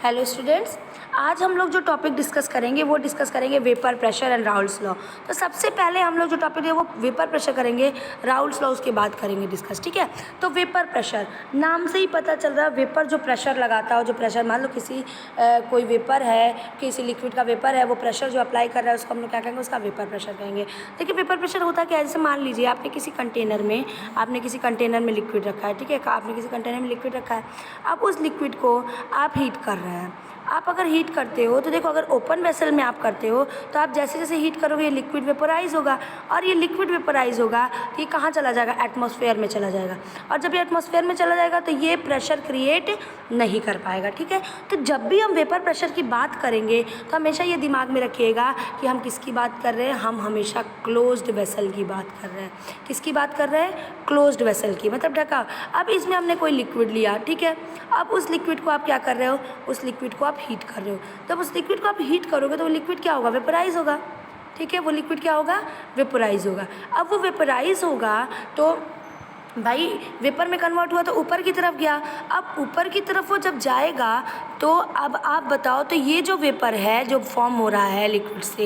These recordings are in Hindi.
हेलो स्टूडेंट्स, आज हम लोग जो टॉपिक डिस्कस करेंगे वो डिस्कस करेंगे vapour pressure and Raoult's law. तो सबसे पहले हम लोग जो टॉपिक है वो वेपर प्रेशर करेंगे, राउल्स लॉ उसके बाद करेंगे डिस्कस। ठीक है, तो वेपर प्रेशर नाम से ही पता चल रहा है, वेपर जो प्रेशर लगाता है, जो प्रेशर मान लो किसी कोई वेपर है, किसी लिक्विड का वेपर है, वो प्रेशर जो अप्लाई कर रहा है उसको हम लोग क्या कहेंगे, उसका वेपर प्रेशर कहेंगे। देखिए वेपर प्रेशर होता क्या है, जैसे मान लीजिए आपने किसी कंटेनर में लिक्विड रखा है। ठीक है, आपने किसी कंटेनर में लिक्विड रखा है, अब उस लिक्विड को आप हीट कर रहे हैं। आप अगर हीट करते हो तो देखो, अगर ओपन वेसल में आप करते हो तो आप जैसे जैसे हीट करोगे ये लिक्विड वेपोराइज होगा, और ये लिक्विड वेपोराइज होगा तो ये कहाँ चला जाएगा, एटमॉस्फेयर में चला जाएगा। और जब ये एटमॉस्फेयर में चला जाएगा तो ये प्रेशर क्रिएट नहीं कर पाएगा। ठीक है, तो जब भी हम वेपर प्रेशर की बात करेंगे तो हमेशा ये दिमाग में रखिएगा कि हम किसकी बात कर रहे हैं, हम हमेशा क्लोज्ड वेसल की बात कर रहे हैं। किसकी बात कर रहे हैं, क्लोज्ड वेसल की, मतलब ढका। अब इसमें हमने कोई लिक्विड लिया, ठीक है, अब उस लिक्विड को आप क्या कर रहे हो, उस लिक्विड को आप हीट कर रहे हो। जब उस लिक्विड को आप हीट करोगे तो वो लिक्विड क्या होगा, वेपोराइज होगा। ठीक है, वो लिक्विड क्या होगा, वेपोराइज होगा। अब वो वेपोराइज होगा तो भाई वेपर में कन्वर्ट हुआ तो ऊपर की तरफ गया। अब ऊपर की तरफ वो जब जाएगा तो अब आप बताओ, तो ये जो वेपर है जो फॉर्म हो रहा है लिक्विड से,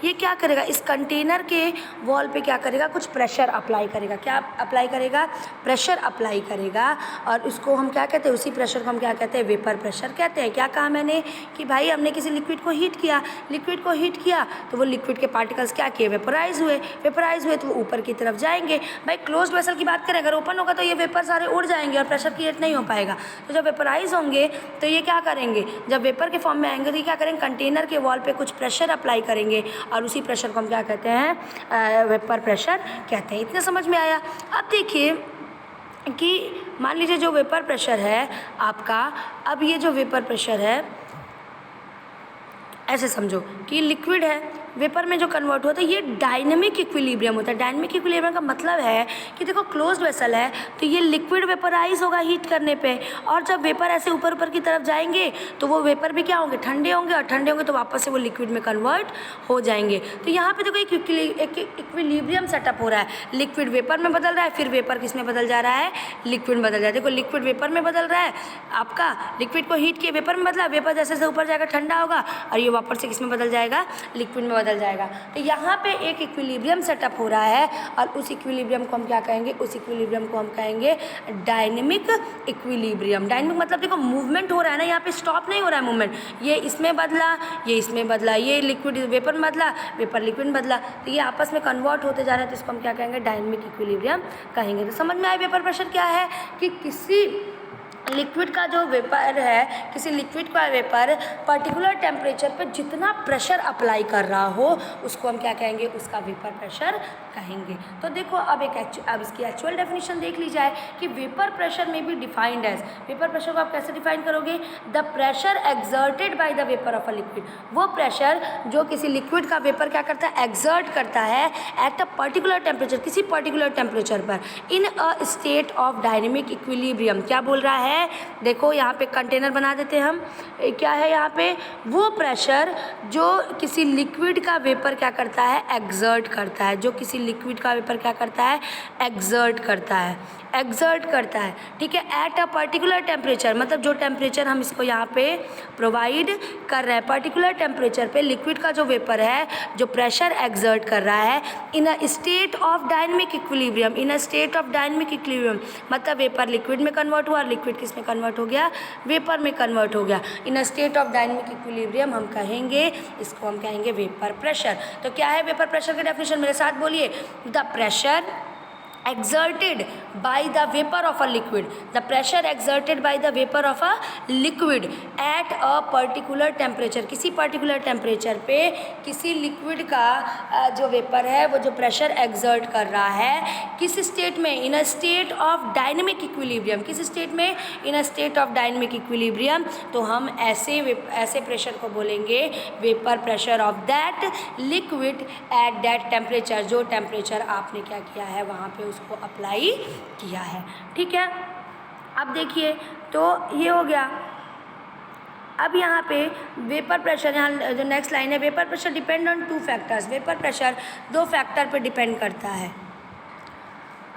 ये क्या करेगा, इस कंटेनर के वॉल पे क्या करेगा, कुछ प्रेशर अप्लाई करेगा। क्या अप्लाई करेगा, प्रेशर अप्लाई करेगा। और उसको हम क्या कहते हैं, उसी प्रेशर को हम क्या कहते हैं, वेपर प्रेशर कहते हैं। क्या कहा मैंने कि भाई हमने किसी लिक्विड को हीट किया, लिक्विड को हीट किया तो वो लिक्विड के पार्टिकल्स क्या किए, वेपोराइज हुए तो वो ऊपर की तरफ जाएंगे। भाई क्लोज्ड वेसल की बात करें, अगर ओपन होगा तो ये वेपर सारे उड़ जाएंगे और प्रेशर क्रिएट नहीं हो पाएगा। तो जब वेपराइज होंगे तो ये क्या करेंगे, जब वेपर के फॉर्म में आएंगे तो ये क्या करेंगे, कंटेनर के वॉल पे कुछ प्रेशर अप्लाई करेंगे और उसी प्रेशर को हम क्या कहते हैं, वेपर प्रेशर कहते हैं। इतना समझ में आया। अब देखिए कि मान लीजिए जो वेपर प्रेशर है आपका, अब ये जो वेपर प्रेशर है ऐसे समझो कि लिक्विड है, वेपर में जो कन्वर्ट होता है ये डायनेमिक इक्विलिब्रियम होता है। डायनेमिक इक्विलिब्रियम का मतलब है कि देखो क्लोज्ड वेसल है तो ये लिक्विड वेपराइज होगा हीट करने पे, और जब वेपर ऐसे ऊपर ऊपर की तरफ जाएंगे तो वो वेपर भी क्या होंगे, ठंडे होंगे, और ठंडे होंगे तो वापस से वो लिक्विड में कन्वर्ट हो जाएंगे। तो यहाँ पे देखो एक इक्विलिब्रियम सेटअप हो रहा है, लिक्विड वेपर में बदल रहा है, फिर वेपर किस में बदल जा रहा है, लिक्विड में बदल रहा है। देखो लिक्विड वेपर में बदल रहा है, आपका लिक्विड को हीट किए वेपर में बदला, वेपर जैसे जैसे ऊपर जाएगा ठंडा होगा और ये वापस से किस में बदल जाएगा, लिक्विड में बदल जाएगा। तो यहाँ पे एक इक्विलिब्रियम सेटअप हो रहा है, और उस इक्विलिब्रियम को हम क्या कहेंगे, उस इक्विलिब्रियम को हम कहेंगे डायनेमिक इक्विलिब्रियम। डायनेमिक मतलब देखो मूवमेंट हो रहा है ना, यहाँ पे स्टॉप नहीं हो रहा है मूवमेंट, ये इसमें बदला, ये इसमें बदला, ये लिक्विड वेपर में बदला, वेपर लिक्विड में बदला, तो ये आपस में कन्वर्ट होते जा रहे हैं, तो इसको हम क्या कहेंगे, डायनेमिक इक्विलिब्रियम कहेंगे। तो समझ में आया वेपर प्रेशर क्या है, कि किसी लिक्विड का जो वेपर है, किसी लिक्विड का वेपर पर्टिकुलर टेम्परेचर पर जितना प्रेशर अप्लाई कर रहा हो उसको हम क्या कहेंगे, उसका वेपर प्रेशर कहेंगे। तो देखो अब अब इसकी एक्चुअल डेफिनेशन देख ली जाए कि वेपर प्रेशर में भी डिफाइंड एज, वेपर प्रेशर को आप कैसे डिफाइन करोगे, the pressure exerted by the vapour of a liquid, वो प्रेशर जो किसी लिक्विड का वेपर क्या करता है, एक्सर्ट करता है एट अ पर्टिकुलर टेम्परेचर, किसी पर्टिकुलर टेम्परेचर पर, in a state of dynamic equilibrium. क्या बोल रहा है, देखो यहाँ पे कंटेनर बना देते हैं हम, क्या है यहाँ पे, वो प्रेशर जो किसी लिक्विड का वेपर क्या करता है, एक्सर्ट करता है, जो किसी लिक्विड का वेपर क्या करता है, एक्सर्ट करता है। ठीक है, एट अ पर्टिकुलर टेम्परेचर, मतलब जो टेम्परेचर हम इसको यहाँ पे प्रोवाइड कर रहे हैं, पर्टिकुलर टेम्परेचर पे लिक्विड का जो वेपर है जो प्रेशर एक्सर्ट कर रहा है, in a state of dynamic equilibrium, in a state of dynamic equilibrium, मतलब वेपर लिक्विड में कन्वर्ट हुआ, लिक्विड किस में कन्वर्ट हो गया, वेपर में कन्वर्ट हो गया। In a state of dynamic equilibrium हम कहेंगे, इसको हम कहेंगे वेपर प्रेशर। तो क्या है वेपर प्रेशर की डेफिनेशन, मेरे साथ बोलिए, the pressure exerted by the vapor of a liquid, the pressure exerted by the vapor of a liquid at a particular temperature, किसी पर्टिकुलर टेम्परेचर पे किसी लिक्विड का जो वेपर है वो जो प्रेशर एक्सर्ट कर रहा है, किस स्टेट में, in a state of dynamic equilibrium, किस स्टेट में, in a state of dynamic equilibrium, तो हम ऐसे प्रेशर को बोलेंगे vapour pressure of that liquid at that temperature, जो टेम्परेचर आपने क्या किया है वहाँ पे उसको अप्लाई किया है। ठीक है, अब देखिए तो ये हो गया। अब यहाँ पे वेपर प्रेशर, यहाँ जो नेक्स्ट लाइन है, vapour pressure depend on 2 factors, vapour pressure 2 factor पे डिपेंड करता है।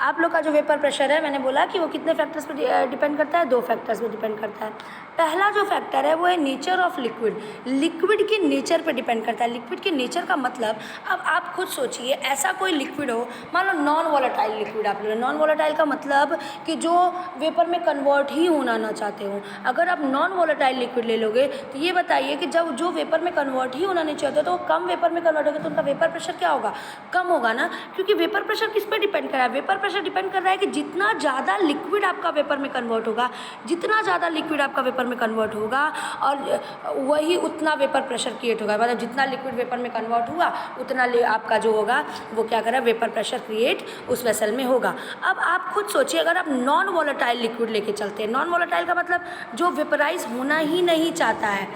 आप लोग का जो वेपर प्रेशर है, मैंने बोला कि वो कितने फैक्टर्स पर डिपेंड करता है, 2 फैक्टर्स पर डिपेंड करता है। पहला जो फैक्टर है वो है नेचर ऑफ लिक्विड। लिक्विड के नेचर पे डिपेंड करता है। लिक्विड के नेचर का मतलब, अब आप खुद सोचिए, ऐसा कोई लिक्विड हो, मान लो नॉन वोलेटाइल लिक्विड आप ले लो। नॉन वोलेटाइल का मतलब कि जो वेपर में कन्वर्ट ही होना ना चाहते हो। अगर आप नॉन वोलेटाइल लिक्विड ले लोगे तो ये बताइए कि जब जो वेपर में कन्वर्ट ही होना नहीं चाहते तो वो कम वेपर में कन्वर्ट होगा, तो उनका वेपर प्रेशर क्या होगा, कम होगा ना। क्योंकि वेपर प्रेशर किस पे डिपेंड कर रहा है, वेपर प्रेशर डिपेंड कर रहा है कि जितना ज़्यादा लिक्विड आपका वेपर में कन्वर्ट होगा, जितना ज़्यादा लिक्विड आपका वेपर में कन्वर्ट होगा और वही उतना वेपर प्रेशर क्रिएट होगा। मतलब जितना लिक्विड वेपर में कन्वर्ट हुआ उतना आपका जो होगा वो क्या करेगा, वेपर प्रेशर क्रिएट उस वेसल में होगा। अब आप खुद सोचिए, अगर आप नॉन वोलेटाइल लिक्विड लेके चलते हैं, नॉन वोलेटाइल का मतलब जो वेपराइज होना ही नहीं चाहता है,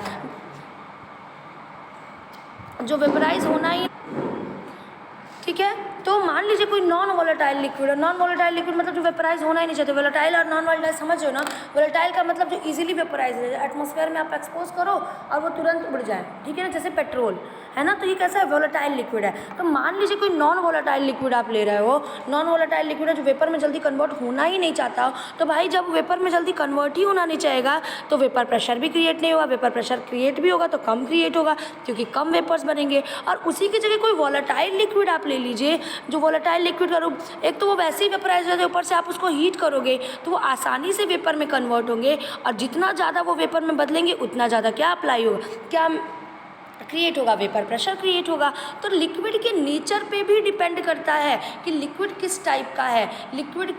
जो वेपराइज होना ही, ठीक है। तो मान लीजिए कोई नॉन वोलेटाइल लिक्विड है। नॉन वोलेटाइल लिक्विड मतलब जो वेपराइज होना ही नहीं चाहते। वोलेटाइल और नॉन वोलेटाइल समझ रहे हो ना। वोलेटाइल का मतलब जो इजीली वेपराइज हो जाए, एटमॉस्फेयर में आप एक्सपोज करो और वो तुरंत उड़ जाए, ठीक है ना, जैसे पेट्रोल है ना। तो ये कैसा है, वोलेटाइल लिक्विड है। तो मान लीजिए कोई नॉन वोलेटाइल लिक्विड आप ले रहे हो, नॉन वोलेटाइल लिक्विड है जो वेपर में जल्दी कन्वर्ट होना ही नहीं चाहता हो। तो भाई जब वेपर में जल्दी कन्वर्ट ही होना नहीं चाहेगा तो वेपर प्रेशर भी क्रिएट नहीं होगा। वेपर प्रेशर क्रिएट भी होगा तो कम क्रिएट होगा, क्योंकि कम वेपर्स बनेंगे। और उसी की जगह कोई वोलेटाइल लिक्विड आप ले लीजिए, जो वोलेटाइल लिक्विड का रूप, एक तो वो वैसे ही वेपराइज हो जाते हैं, ऊपर से आप उसको हीट करोगे तो वो आसानी से वेपर में कन्वर्ट होंगे। और जितना ज़्यादा वो वेपर में बदलेंगे उतना ज़्यादा क्या अप्लाई होगा, क्या क्रिएट होगा, वेपर प्रेशर क्रिएट होगा। तो लिक्विड के नेचर पे भी डिपेंड करता है कि लिक्विड किस टाइप का है। लिक्विड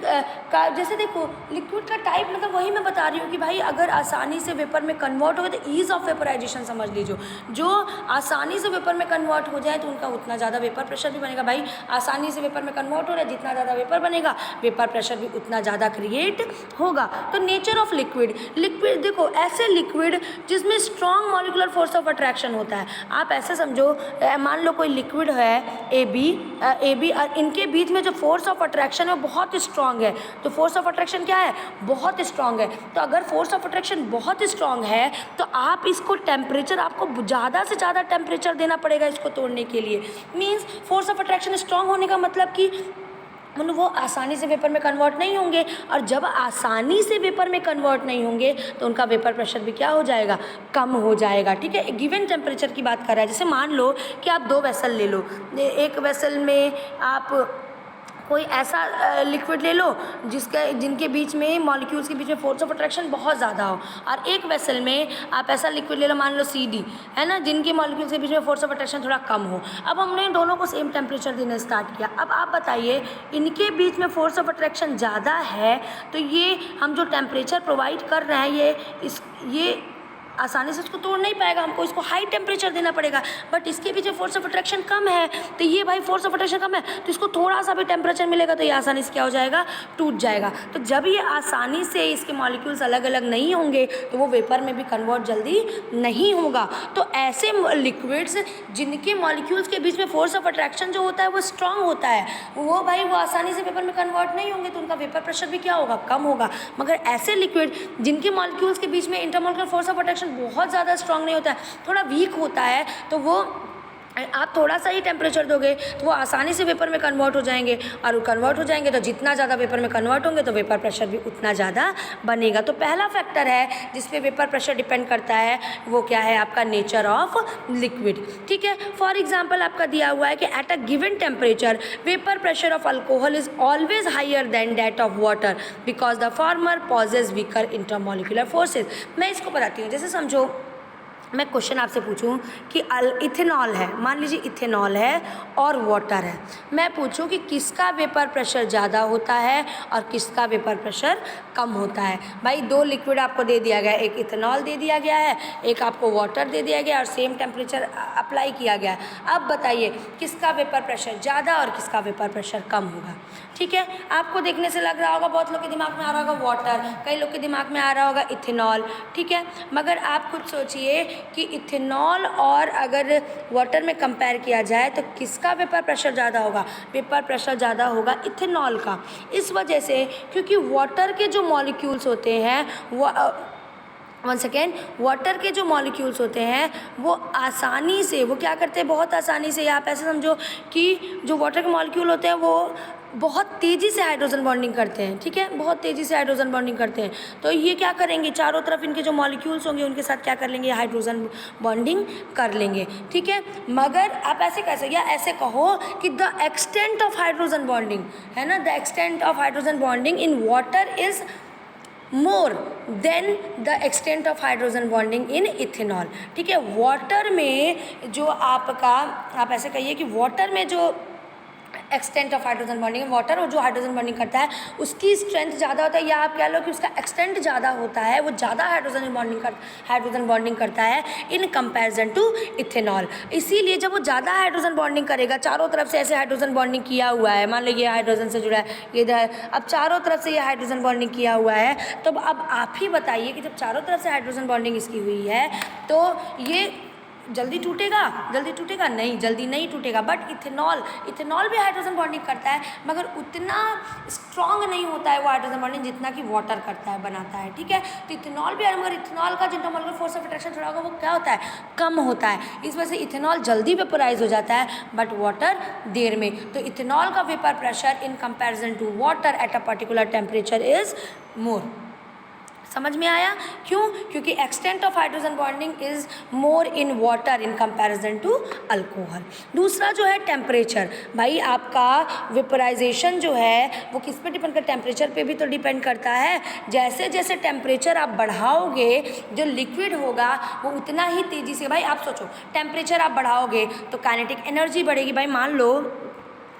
का जैसे देखो, लिक्विड का टाइप मतलब वही मैं बता रही हूँ कि भाई अगर आसानी से वेपर में कन्वर्ट हो तो ईज़ ऑफ वेपराइजेशन समझ लीजिए। जो आसानी से वेपर में कन्वर्ट हो जाए तो उनका उतना ज़्यादा वेपर प्रेशर भी बनेगा। भाई आसानी से वेपर में कन्वर्ट हो रहा है, जितना ज़्यादा वेपर बनेगा वेपर प्रेशर भी उतना ज़्यादा क्रिएट होगा। तो नेचर ऑफ लिक्विड, लिक्विड देखो ऐसे लिक्विड जिसमें strong molecular force of attraction होता है। आप ऐसे समझो, मान लो कोई लिक्विड है ए बी और इनके बीच में जो फोर्स ऑफ अट्रैक्शन है वो बहुत स्ट्रॉन्ग है। तो फोर्स ऑफ अट्रैक्शन क्या है, बहुत स्ट्रॉन्ग है। तो अगर फोर्स ऑफ अट्रैक्शन बहुत स्ट्रॉन्ग है तो आप इसको टेम्परेचर, आपको ज़्यादा से ज़्यादा टेम्परेचर देना पड़ेगा इसको तोड़ने के लिए। Means force of attraction strong होने का मतलब कि वो आसानी से वेपर में कन्वर्ट नहीं होंगे। और जब आसानी से वेपर में कन्वर्ट नहीं होंगे तो उनका वेपर प्रेशर भी क्या हो जाएगा, कम हो जाएगा, ठीक है। गिवन टेम्परेचर की बात कर रहा है। जैसे मान लो कि आप दो वेसल ले लो, एक वेसल में आप कोई ऐसा लिक्विड ले लो जिनके बीच में मॉलिक्यूल्स के बीच में फोर्स ऑफ अट्रैक्शन बहुत ज़्यादा हो, और एक वेसल में आप ऐसा लिक्विड ले लो, मान लो CD है ना, जिनके मॉलिक्यूल्स के बीच में फोर्स ऑफ अट्रैक्शन थोड़ा कम हो। अब हमने दोनों को सेम टेम्परेचर देना स्टार्ट किया। अब आप बताइए, इनके बीच में फोर्स ऑफ अट्रैक्शन ज़्यादा है तो ये हम जो टेम्परेचर प्रोवाइड कर रहे हैं ये आसानी से इसको तोड़ नहीं पाएगा, हमको इसको हाई टेम्परेचर देना पड़ेगा। बट इसके पीछे फोर्स ऑफ अट्रैक्शन कम है तो ये भाई फोर्स ऑफ अट्रैक्शन कम है तो इसको थोड़ा सा भी टेम्परेचर मिलेगा तो ये आसानी से क्या हो जाएगा, टूट जाएगा। तो जब ये आसानी से इसके मॉलिक्यूल्स अलग अलग नहीं होंगे तो वो वेपर में भी कन्वर्ट जल्दी नहीं होगा। तो ऐसे लिक्विड्स जिनके मॉलिक्यूल्स के बीच में फोर्स ऑफ अट्रैक्शन जो होता है वो स्ट्रांग होता है, वो भाई वो आसानी से वेपर में कन्वर्ट नहीं होंगे तो उनका वेपर प्रेशर भी क्या होगा, कम होगा। मगर ऐसे लिक्विड जिनके मॉलिक्यूल्स के बीच में इंटरमॉलिक्यूलर फोर्स ऑफ अट्रैक्शन बहुत ज़्यादा स्ट्रांग नहीं होता है, थोड़ा वीक होता है, तो वो आप थोड़ा सा ही टेम्परेचर दोगे तो वो आसानी से वेपर में कन्वर्ट हो जाएंगे, और कन्वर्ट हो जाएंगे तो जितना ज़्यादा वेपर में कन्वर्ट होंगे तो वेपर प्रेशर भी उतना ज़्यादा बनेगा। तो पहला फैक्टर है जिस पे वेपर प्रेशर डिपेंड करता है वो क्या है, आपका नेचर ऑफ लिक्विड, ठीक है। फॉर एग्जांपल आपका दिया हुआ है कि at a given temperature vapour pressure of alcohol is always higher than that of water because the former possesses weaker intermolecular forces. मैं इसको बताती हूँ। जैसे समझो मैं क्वेश्चन आपसे पूछूं कि इथेनॉल है, मान लीजिए इथेनॉल है और वाटर है, मैं पूछूं कि किसका वेपर प्रेशर ज़्यादा होता है और किसका वेपर प्रेशर कम होता है। भाई दो लिक्विड आपको दे दिया गया है, एक इथेनॉल दे दिया गया है, एक आपको वाटर दे दिया गया और सेम टेम्परेचर अप्लाई किया गया है। अब बताइए किसका वेपर प्रेशर ज़्यादा और किसका वेपर प्रेशर कम होगा, ठीक है। आपको देखने से लग रहा होगा, बहुत लोग के दिमाग में आ रहा होगा वाटर, कई लोग के दिमाग में आ रहा होगा इथेनॉल, ठीक है। मगर आप खुद सोचिए कि इथेनॉल और अगर वाटर में कंपेयर किया जाए तो किसका वेपर प्रेशर ज़्यादा होगा, वेपर प्रेशर ज़्यादा होगा इथेनॉल का। इस वजह से क्योंकि वाटर के जो मॉलिक्यूल्स होते हैं वन सेकेंड, वाटर के जो मॉलिक्यूल्स होते हैं वो आसानी से, वो क्या करते हैं, बहुत आसानी से, या आप ऐसे समझो कि जो वाटर के मॉलिक्यूल होते हैं वो बहुत तेज़ी से हाइड्रोजन बॉन्डिंग करते हैं, ठीक है, बहुत तेज़ी से हाइड्रोजन बॉन्डिंग करते हैं। तो ये क्या करेंगे, चारों तरफ इनके जो मॉलिक्यूल्स होंगे उनके साथ क्या कर लेंगे, हाइड्रोजन बॉन्डिंग कर लेंगे, ठीक है। मगर आप ऐसे कह सकते, या ऐसे कहो कि the extent of hydrogen bonding, है ना, the extent of hydrogen bonding in water is more than the extent of hydrogen bonding in ethanol, ठीक है। वाटर में जो आपका, आप ऐसे कहिए कि वाटर में जो extent of hydrogen bonding, water और जो हाइड्रोजन बॉन्डिंग करता है उसकी स्ट्रेंथ ज़्यादा होता है, या आप कह लो कि उसका एक्सटेंट ज़्यादा होता है, वो ज़्यादा हाइड्रोजन बॉन्डिंग करता है इन कंपैरिजन टू इथेनॉल। इसीलिए जब वो ज़्यादा हाइड्रोजन बॉन्डिंग करेगा, चारों तरफ से ऐसे हाइड्रोजन बॉन्डिंग किया हुआ है, मान लो ये हाइड्रोजन से जुड़ा है, ये इधर, अब चारों तरफ से ये हाइड्रोजन बॉन्डिंग किया हुआ है, तो अब आप ही बताइए कि जब चारों तरफ से हाइड्रोजन बॉन्डिंग इसकी हुई है तो ये जल्दी टूटेगा, नहीं, जल्दी नहीं टूटेगा। बट इथेनॉल भी हाइड्रोजन बॉन्डिंग करता है, मगर उतना स्ट्रॉन्ग नहीं होता है वो हाइड्रोजन बॉन्डिंग जितना कि वाटर करता है, बनाता है, ठीक है। तो इथेनॉल भी, मगर इथेनॉल का जितना मोलर फोर्स ऑफ अट्रैक्शन थोड़ा होगा वो क्या होता है, कम होता है। इस वजह से इथेनॉल जल्दी वेपोराइज हो जाता है, बट वाटर देर में। तो इथेनॉल का vapour pressure in comparison to water at a particular temperature is more. समझ में आया क्यों? क्योंकि extent of hydrogen bonding is more in water in comparison to alcohol. दूसरा जो है टेम्परेचर, भाई आपका वेपराइजेशन जो है वो किस पे डिपेंड करता है, टेम्परेचर पे भी तो डिपेंड करता है। जैसे जैसे टेम्परेचर आप बढ़ाओगे जो लिक्विड होगा वो उतना ही तेज़ी से, भाई आप सोचो टेम्परेचर आप बढ़ाओगे तो काइनेटिक एनर्जी बढ़ेगी। भाई मान लो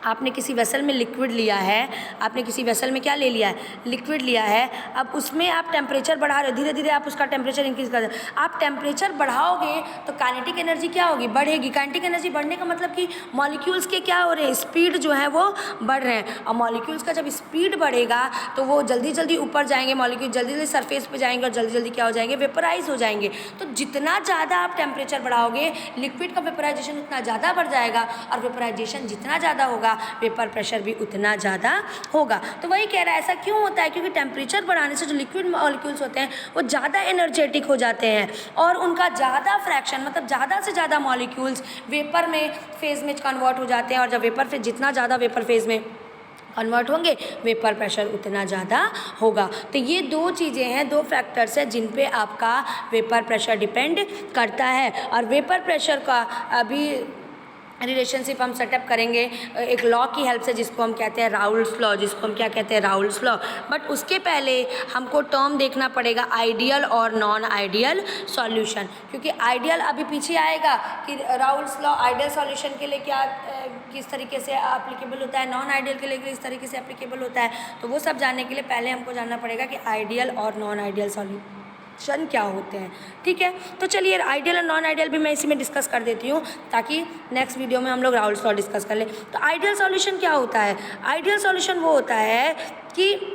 आपने किसी वेसल में लिक्विड लिया है, आपने किसी वेसल में क्या ले लिया है, लिक्विड लिया है, अब उसमें आप टेम्परेचर बढ़ा रहे हो, धीरे धीरे आप उसका टेम्परेचर इंक्रीज कर रहे हो। आप टेम्परेचर बढ़ाओगे तो काइनेटिक एनर्जी क्या होगी, बढ़ेगी। काइनेटिक एनर्जी बढ़ने का मतलब कि मॉलिक्यूल्स के क्या हो रहे हैं, स्पीड जो है वो बढ़ रहे हैं। और मॉलिक्यूल्स का जब स्पीड बढ़ेगा तो वो जल्दी जल्दी ऊपर जाएंगे, मॉलिक्यूल जल्दी जल्दी सरफेस पे जाएंगे और जल्दी जल्दी क्या हो जाएंगे, वेपराइज हो जाएंगे। तो जितना ज़्यादा आप टेम्परेचर बढ़ाओगे लिक्विड का वेपराइजेशन उतना ज़्यादा बढ़ जाएगा, और वेपराइजेशन जितना ज़्यादा होगा वेपर प्रेशर भी उतना ज़्यादा होगा। तो वही कह रहा है, ऐसा क्यों होता है, क्योंकि टेम्परेचर बढ़ाने से जो लिक्विड मॉलिक्यूल्स होते हैं वो ज़्यादा एनर्जेटिक हो जाते हैं, और उनका ज़्यादा फ्रैक्शन, मतलब ज़्यादा से ज़्यादा मॉलिक्यूल्स वेपर में फेज में कन्वर्ट हो जाते हैं। और जब वेपर फेज, जितना ज़्यादा वेपर फेज में कन्वर्ट होंगे वेपर प्रेशर उतना ज़्यादा होगा। तो ये दो चीज़ें हैं, दो फैक्टर्स हैं जिन पे आपका वेपर प्रेशर डिपेंड करता है। और वेपर प्रेशर का अभी रिलेशनशिप हम सेटअप करेंगे एक लॉ की हेल्प से, जिसको हम कहते हैं राउल्स लॉ, जिसको हम क्या कहते हैं, राउल्स लॉ। बट उसके पहले हमको टर्म देखना पड़ेगा आइडियल और नॉन आइडियल सॉल्यूशन, क्योंकि आइडियल अभी पीछे आएगा कि राउल्स लॉ आइडियल सॉल्यूशन के लिए क्या किस तरीके से एप्लीकेबल होता है, नॉन आइडियल के लिए किस तरीके से एप्लीकेबल होता है। तो वो सब जानने के लिए पहले हमको जानना पड़ेगा कि आइडियल और नॉन आइडियल सॉल्यूशन क्या होते हैं, ठीक है। तो चलिए आइडियल और नॉन आइडियल भी मैं इसी में डिस्कस कर देती हूँ, ताकि नेक्स्ट वीडियो में हम लोग राउल्स लॉ डिस्कस कर लें। तो आइडियल सॉल्यूशन क्या होता है, आइडियल सॉल्यूशन वो होता है कि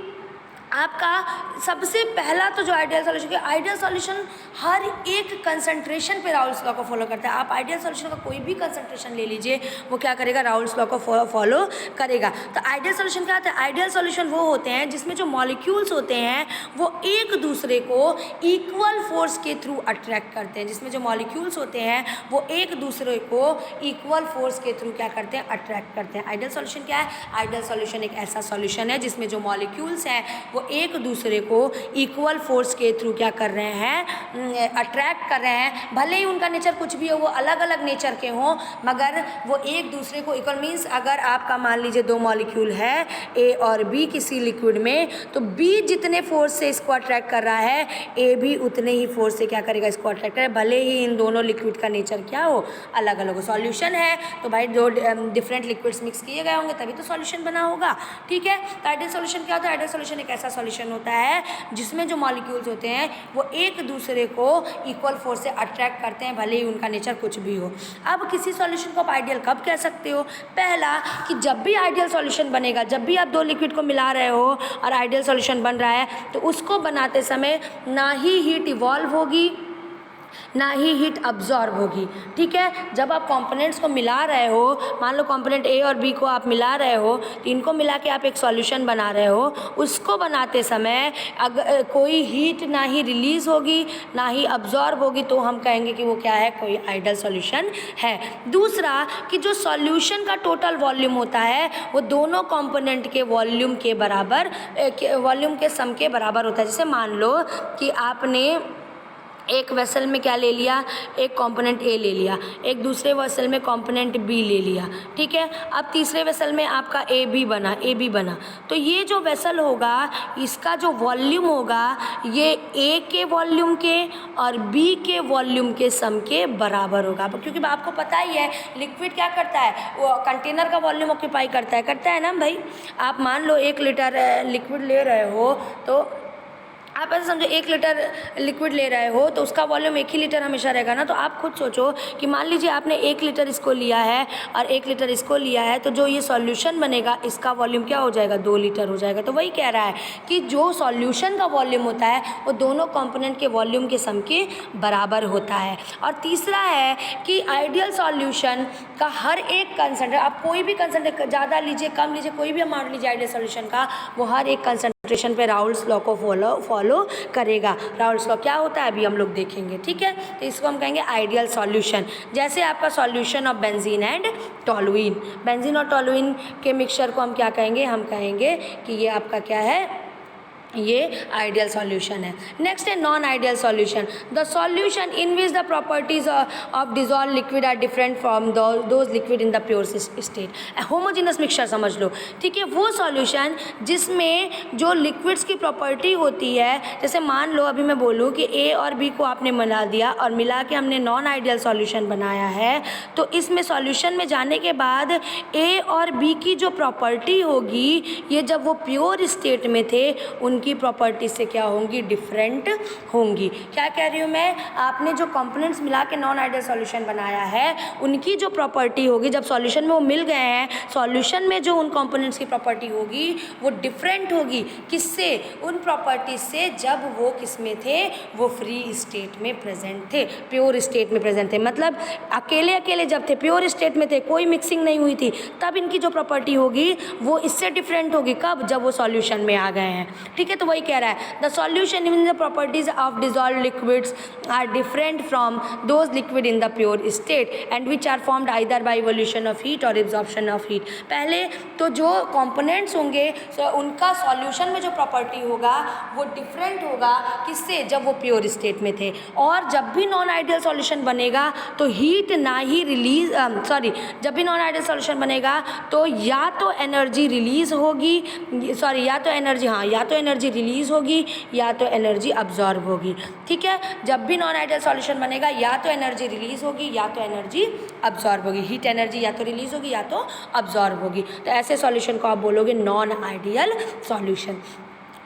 आपका सबसे पहला तो जो आइडियल सॉल्यूशन हर एक कंसंट्रेशन पे राउल्स लॉ को फॉलो करता है। आप आइडियल सॉल्यूशन का कोई भी कंसंट्रेशन ले लीजिए, वो क्या करेगा, राउल्स लॉ को फॉलो करेगा। तो आइडियल सॉल्यूशन क्या होता है, आइडियल सॉल्यूशन वो होते हैं जिसमें जो मॉलिक्यूल्स होते हैं वो एक दूसरे को इक्वल फोर्स के थ्रू अट्रैक्ट करते हैं, जिसमें जो मॉलिक्यूल्स होते हैं वो एक दूसरे को इक्वल फोर्स के थ्रू क्या करते हैं, अट्रैक्ट करते हैं। आइडियल सॉल्यूशन क्या है, आइडियल सॉल्यूशन एक ऐसा सॉल्यूशन है जिसमें जो मॉलिक्यूल्स हैं वो एक दूसरे को इक्वल फोर्स के थ्रू क्या कर रहे हैं, अट्रैक्ट कर रहे हैं। भले ही उनका नेचर कुछ भी हो, वो अलग अलग नेचर के हों, मगर वो एक दूसरे को इक्वल, मीन्स अगर आपका मान लीजिए दो मॉलिक्यूल है ए और बी किसी लिक्विड में, तो बी जितने फोर्स से इसको अट्रैक्ट कर रहा है ए भी उतने ही फोर्स से क्या करेगा, इसको अट्रैक्ट करेगा, भले ही इन दोनों लिक्विड का नेचर क्या हो, अलग अलग हो। सॉल्यूशन है तो भाई दो डिफरेंट लिक्विड्स मिक्स किए गए होंगे तभी तो सॉल्यूशन बना होगा, ठीक है। तो आइडियल सॉल्यूशन क्या होता है, आइडियल सॉल्यूशन एक ऐसा सॉल्यूशन होता है जिसमें जो मॉलिक्यूल्स होते हैं वो एक दूसरे को इक्वल फोर्स से अट्रैक्ट करते हैं, भले ही उनका नेचर कुछ भी हो। अब किसी सॉल्यूशन को आप आइडियल कब कह सकते हो, पहला कि जब भी आइडियल सॉल्यूशन बनेगा, जब भी आप दो लिक्विड को मिला रहे हो और आइडियल सॉल्यूशन बन रहा है तो उसको बनाते समय ना ही हीट इवॉल्व होगी ना ही हीट अब्जॉर्ब होगी। ठीक है, जब आप कंपोनेंट्स को मिला रहे हो, मान लो कंपोनेंट ए और बी को आप मिला रहे हो, तो इनको मिला के आप एक सॉल्यूशन बना रहे हो, उसको बनाते समय अगर कोई हीट ना ही रिलीज़ होगी ना ही अब्जॉर्ब होगी, तो हम कहेंगे कि वो क्या है, कोई आइडियल सॉल्यूशन है। दूसरा कि जो सॉल्यूशन का टोटल वॉल्यूम होता है वो दोनों कंपोनेंट के वॉल्यूम के बराबर, वॉल्यूम के सम के बराबर होता है। जैसे मान लो कि आपने एक वेसल में क्या ले लिया, एक कंपोनेंट ए ले लिया, एक दूसरे वेसल में कंपोनेंट बी ले लिया। ठीक है, अब तीसरे वेसल में आपका ए बी बना, तो ये जो वेसल होगा इसका जो वॉल्यूम होगा ये ए के वॉल्यूम के और बी के वॉल्यूम के सम के बराबर होगा। क्योंकि आपको पता ही है लिक्विड क्या करता है, वो कंटेनर का वॉल्यूम ऑक्यूपाई करता है ना भाई। आप मान लो 1 लीटर लिक्विड ले रहे हो, तो आप ऐसे समझो 1 लीटर लिक्विड ले रहे हो तो उसका वॉल्यूम 1 ही लीटर हमेशा रहेगा ना। तो आप खुद सोचो कि मान लीजिए आपने 1 लीटर इसको लिया है और 1 लीटर इसको लिया है, तो जो ये सॉल्यूशन बनेगा इसका वॉल्यूम क्या हो जाएगा, 2 लीटर हो जाएगा। तो वही कह रहा है कि जो सॉल्यूशन का वॉल्यूम होता है वो दोनों कंपोनेंट के वॉल्यूम के सम के बराबर होता है। और तीसरा है कि आइडियल सॉल्यूशन का हर एक कंसेंट्रेशन, आप कोई भी कंसेंट्रेशन ज़्यादा लीजिए कम लीजिए, कोई भी अमाउंट लीजिए आइडियल सॉल्यूशन का, वो हर एक कंसेंट्रेशन पे राउल्स लॉ को फॉलो करेगा। राउल्स लॉ क्या होता है अभी हम लोग देखेंगे। ठीक है, तो इसको हम कहेंगे आइडियल सॉल्यूशन। जैसे आपका solution of benzene and toluene, benzene और टॉलुइन के मिक्सचर को हम क्या कहेंगे, हम कहेंगे कि ये आपका क्या है, ये आइडियल सॉल्यूशन है। नेक्स्ट है non ideal solution. The solution in which the properties of dissolve liquid are different from those liquid in the pure state. Homogeneous mixture समझ लो। ठीक है, वो सॉल्यूशन जिसमें जो लिक्विड्स की प्रॉपर्टी होती है, जैसे मान लो अभी मैं बोलूँ कि ए और बी को आपने मिला दिया और मिला के हमने नॉन आइडियल सॉल्यूशन बनाया है, तो इसमें सॉल्यूशन में जाने के बाद ए और बी की जो प्रॉपर्टी होगी, ये जब वो प्योर स्टेट में थे उनकी प्रॉपर्टी से क्या होंगी, डिफरेंट होंगी। क्या कह रही हूँ मैं, आपने जो कंपोनेंट्स मिला के नॉन आइडियल सॉल्यूशन बनाया है उनकी जो प्रॉपर्टी होगी, जब सॉल्यूशन में वो मिल गए हैं, सॉल्यूशन में जो उन कंपोनेंट्स की प्रॉपर्टी होगी वो डिफरेंट होगी। किससे, उन प्रॉपर्टीज से जब वो किस में थे, वो फ्री स्टेट में प्रेजेंट थे, प्योर स्टेट में प्रेजेंट थे। मतलब अकेले अकेले जब थे, प्योर स्टेट में थे, कोई मिक्सिंग नहीं हुई थी, तब इनकी जो प्रॉपर्टी होगी वो इससे डिफरेंट होगी। कब, जब वो सॉल्यूशन में आ गए हैं। ठीक है, तो वही कह रहा है the solution in the properties of dissolve liquids are different from those liquid in the pure state and which are formed either by evolution of heat और एब्जॉर्प्शन ऑफ हीट। पहले तो जो कंपोनेंट्स होंगे उनका सॉल्यूशन में जो प्रॉपर्टी होगा वो डिफरेंट होगा, किससे, जब वो प्योर स्टेट में थे। और जब भी नॉन आइडियल सॉल्यूशन बनेगा तो हीट ना ही रिलीज जब भी नॉन आइडियल सॉल्यूशन बनेगा तो या तो एनर्जी रिलीज होगी, या तो एनर्जी रिलीज होगी या तो एनर्जी अब्जॉर्ब होगी। ठीक है, जब भी नॉन आइडियल सॉल्यूशन बनेगा या तो एनर्जी रिलीज होगी या तो एनर्जी अब्जॉर्ब होगी। हीट एनर्जी या तो रिलीज होगी या तो अब्जॉर्ब होगी। तो ऐसे सॉल्यूशन को आप बोलोगे नॉन आइडियल सॉल्यूशन।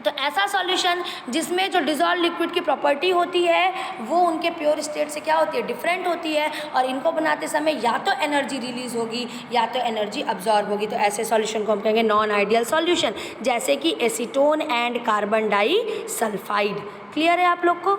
तो ऐसा सॉल्यूशन जिसमें जो डिजॉल्व लिक्विड की प्रॉपर्टी होती है वो उनके प्योर स्टेट से क्या होती है, डिफरेंट होती है, और इनको बनाते समय या तो एनर्जी रिलीज होगी या तो एनर्जी अब्जॉर्ब होगी। तो ऐसे सॉल्यूशन को हम कहेंगे नॉन आइडियल सॉल्यूशन, जैसे कि acetone and carbon disulphide. Clear है आप लोग को?